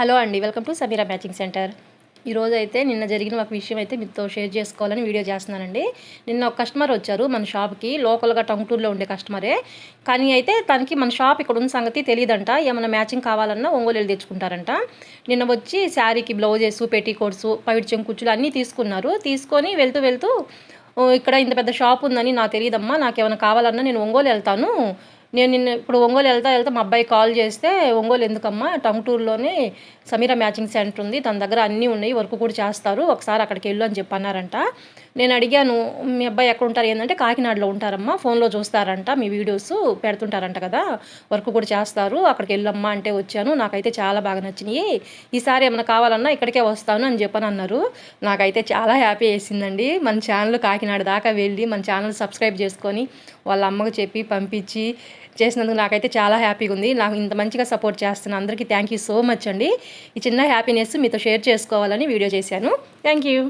Hello అండి, welcome to Sameera matching centre. ఈరోజు అయితే నిన్న జరిగిన ఒక విషయం అయితే మీతో షేర్ చేసుకోవాలని వీడియో చేస్తున్నానండి. నిన్న ఒక కస్టమర్ వచ్చారు మన షాప్కి. లోకల్గా టంగుటూరులో ఉండే కస్టమరే, కానీ అయితే తనకి మన షాప్ ఇక్కడ ఉన్న సంగతి తెలియదంట. ఏమైనా మ్యాచింగ్ కావాలన్నా ఒంగోలు వెళ్ళి తెచ్చుకుంటారంట. నిన్న వచ్చి శారీకి బ్లౌజెస్, పెట్టికోట్స్, పైట్ చెంకుచ్చులు అన్నీ తీసుకున్నారు. తీసుకొని వెళ్తూ ఇక్కడ ఇంత పెద్ద షాప్ ఉందని నాకు తెలియదమ్మా, నాకేమైనా కావాలన్నా నేను ఒంగోలు వెళ్తాను, నేను నిన్న ఇప్పుడు ఒంగోలు వెళ్తా మా అబ్బాయి కాల్ చేస్తే, ఒంగోలు ఎందుకమ్మా, టంగుటూరులోనే సమీరా మ్యాచింగ్ సెంటర్ ఉంది, తన దగ్గర అన్నీ ఉన్నాయి, వర్క్ కూడా చేస్తారు, ఒకసారి అక్కడికి వెళ్ళు అని చెప్పి అన్నారంట. నేను అడిగాను, మీ అబ్బాయి ఎక్కడ ఉంటారు ఏంటంటే, కాకినాడలో ఉంటారమ్మా, ఫోన్లో చూస్తారంట, మీ వీడియోస్ పెడుతుంటారంట కదా, వర్క్ కూడా చేస్తారు, అక్కడికి వెళ్ళమ్మా అంటే వచ్చాను. నాకైతే చాలా బాగా నచ్చినాయి, ఈసారి ఏమైనా కావాలన్నా ఇక్కడికే వస్తాను అని చెప్పని అన్నారు. నాకైతే చాలా హ్యాపీ వేసిందండి. మన ఛానల్ కాకినాడ దాకా వెళ్ళి మన ఛానల్ సబ్స్క్రైబ్ చేసుకొని వాళ్ళ అమ్మకు చెప్పి పంపించి చేసినందుకు నాకైతే చాలా హ్యాపీగా ఉంది. నాకు ఇంత మంచిగా సపోర్ట్ చేస్తున్న అందరికీ థ్యాంక్ యూ సో మచ్ అండి. ఈ చిన్న హ్యాపీనెస్ మీతో షేర్ చేసుకోవాలని వీడియో చేశాను. Thank you.